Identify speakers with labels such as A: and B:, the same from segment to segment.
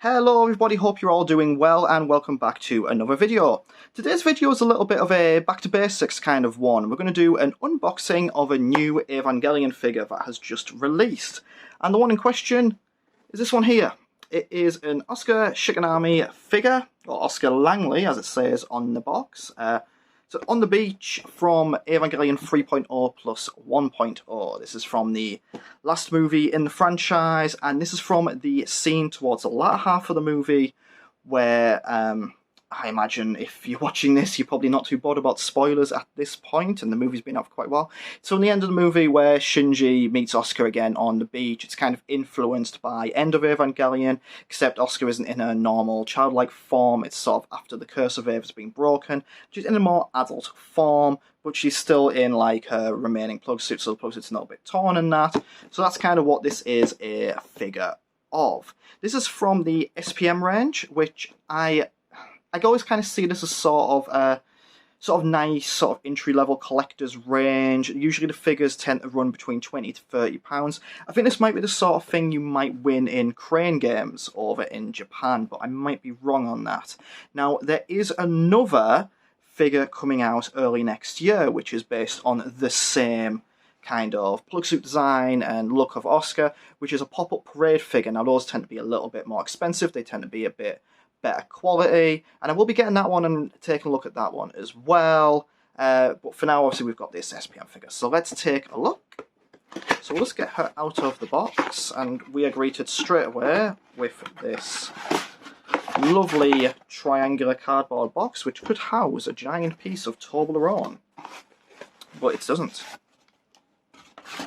A: Hello everybody, hope you're all doing well and welcome back to another video. Today's video is a little bit of a back to basics kind of one. We're going to do an unboxing of a new Evangelion figure that has just released. And the one in question is this one here. It is an Asuka Shikanami figure, or Asuka Langley as it says on the box. So On the Beach from Evangelion 3.0 plus 1.0. This is from the last movie in the franchise, and this is from the scene towards the latter half of the movie where I imagine if you're watching this, you're probably not too bothered about spoilers at this point, and the movie's been out for quite a while. So in the end of the movie where Shinji meets Asuka again on the beach, it's kind of influenced by End of Evangelion, except Asuka isn't in her normal childlike form. It's sort of after the curse of Eva has been broken. She's in a more adult form, but she's still in like her remaining plug suit, so the plug suit's not a bit torn and that. So that's kind of what this is a figure of. This is from the SPM range, which I always kind of see this as sort of nice, sort of entry-level collector's range. Usually the figures tend to run between £20 to £30. I think this might be the sort of thing you might win in crane games over in Japan, but I might be wrong on that. Now, there is another figure coming out early next year, which is based on the same kind of plug suit design and look of Asuka, which is a pop-up parade figure. Now, those tend to be a little bit more expensive. They tend to be a bit better quality, and I will be getting that one and taking a look at that one as well. But for now, obviously, we've got this SPM figure. So let's take a look. So let's get her out of the box, and we are greeted straight away with this lovely triangular cardboard box, which could house a giant piece of Toblerone, but it doesn't.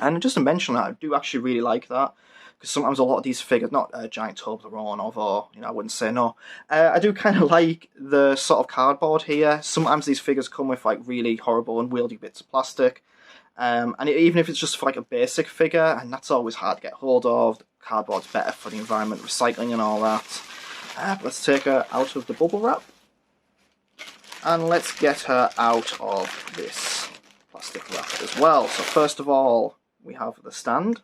A: And just to mention that, I do actually really like that, because sometimes a lot of these figures, not a giant Toblerone, although, you know, I wouldn't say no. I do kind of like the sort of cardboard here. Sometimes these figures come with like really horrible and unwieldy bits of plastic. Even if it's just for like a basic figure, and that's always hard to get hold of, the cardboard's better for the environment, recycling and all that. Let's take her out of the bubble wrap. And let's get her out of this plastic wrap as well. So first of all, we have the stand.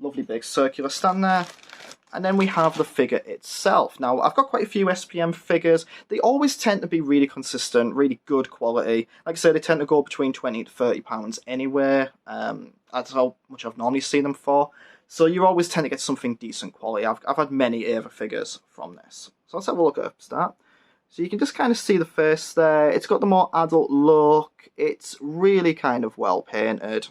A: Lovely big circular stand there. And then we have the figure itself. Now, I've got quite a few SPM figures. They always tend to be really consistent, really good quality. Like I said, they tend to go between £20 to £30 anyway. That's how much I've normally seen them for. So you always tend to get something decent quality. I've had many Eva figures from this. So let's have a look at a start. So you can just kind of see the face there. It's got the more adult look. It's really kind of well painted.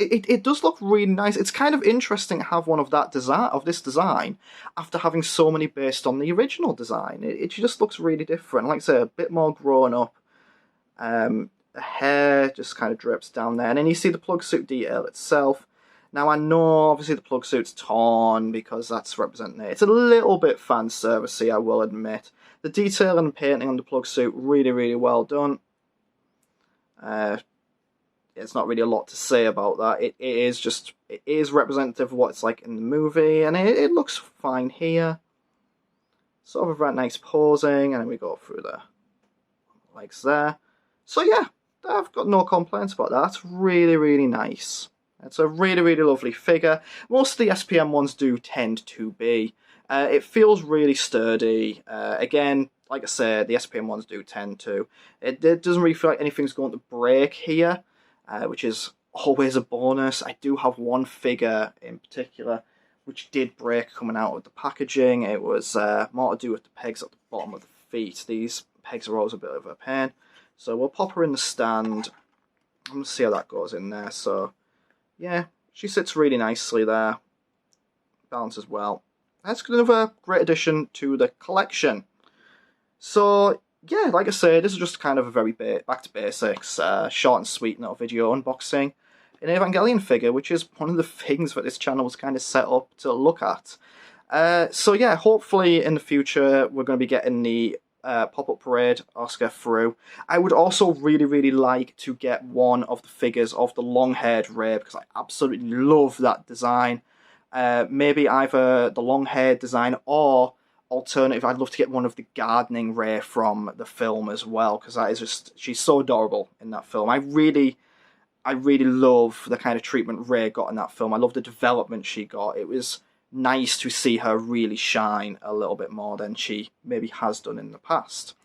A: It does look really nice. It's kind of interesting to have one of that design, of this design, after having so many based on the original design. It just looks really different. Like I say, a bit more grown up. The hair just kind of drips down there, and then you see the plug suit detail itself. Now I know obviously the plug suit's torn because that's representing it. It's a little bit fan servicey, I will admit. The detail and painting on the plug suit really, really well done. It's not really a lot to say about that. It is representative of what it's like in the movie, and it looks fine here. Sort of a very nice posing, and then we go through the legs there. So yeah, I've got no complaints about that. That's really, really nice. It's a really, really lovely figure. Most of the SPM ones do tend to be. It feels really sturdy. Again, like I said, the SPM ones do tend to. It doesn't really feel like anything's going to break here. Which is always a bonus. I do have one figure in particular which did break coming out of the packaging. It was more to do with the pegs at the bottom of the feet. These pegs are always a bit of a pain. So we'll pop her in the stand. I'm going to see how that goes in there. So yeah, she sits really nicely there. Balances well. That's another great addition to the collection. So yeah, like I said, this is just kind of a very back to basics, short and sweet little video unboxing an Evangelion figure, which is one of the things that this channel was kind of set up to look at. So yeah, hopefully in the future we're going to be getting the pop-up parade Asuka through. I would also really, really like to get one of the figures of the long-haired Rei, because I absolutely love that design. Maybe either the long-haired design or alternative, I'd love to get one of the gardening Rei from the film as well, because that is just, she's so adorable in that film. I really love the kind of treatment Rei got in that film. I love the development she got. It was nice to see her really shine a little bit more than she maybe has done in the past.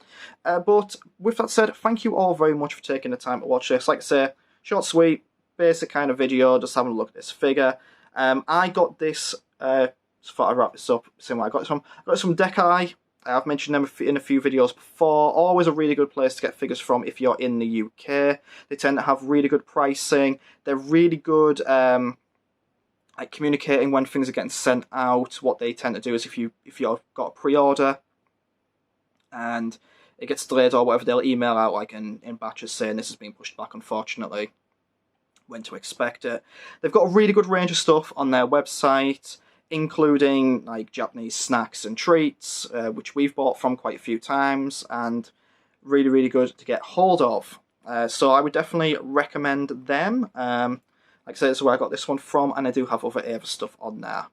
A: But with that said, thank you all very much for taking the time to watch this. Like I say, short, sweet, basic kind of video, just having a look at this figure. I got this, just thought I'd wrap this up, same way I got this from. I got this from Dekai. I've mentioned them in a few videos before. Always a really good place to get figures from if you're in the UK. They tend to have really good pricing. They're really good at communicating when things are getting sent out. What they tend to do is if you've got a pre-order and it gets delayed or whatever, they'll email out like in batches saying this has been pushed back, unfortunately, when to expect it. They've got a really good range of stuff on their website, including like Japanese snacks and treats, which we've bought from quite a few times, and really, really good to get hold of. So I would definitely recommend them. Like I said, this is where I got this one from, and I do have other Eva stuff on there.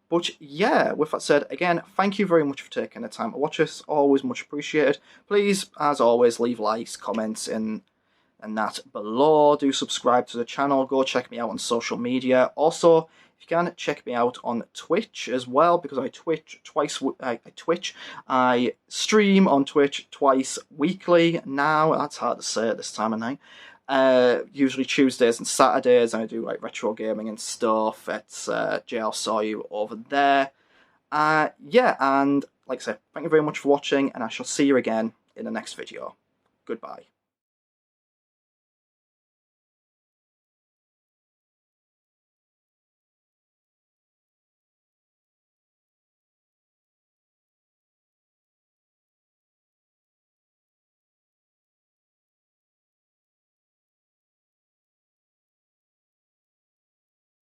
A: But yeah, with that said, again, thank you very much for taking the time to watch this. Always much appreciated. Please, as always, leave likes, comments, and that below. Do subscribe to the channel. Go check me out on social media. Also, if you can, check me out on Twitch as well, because I stream on Twitch twice weekly now. That's hard to say at this time of night. Usually Tuesdays and Saturdays, and I do like retro gaming and stuff. It's JL-Soryu over there. Yeah, and like I said, thank you very much for watching, and I shall see you again in the next video. Goodbye.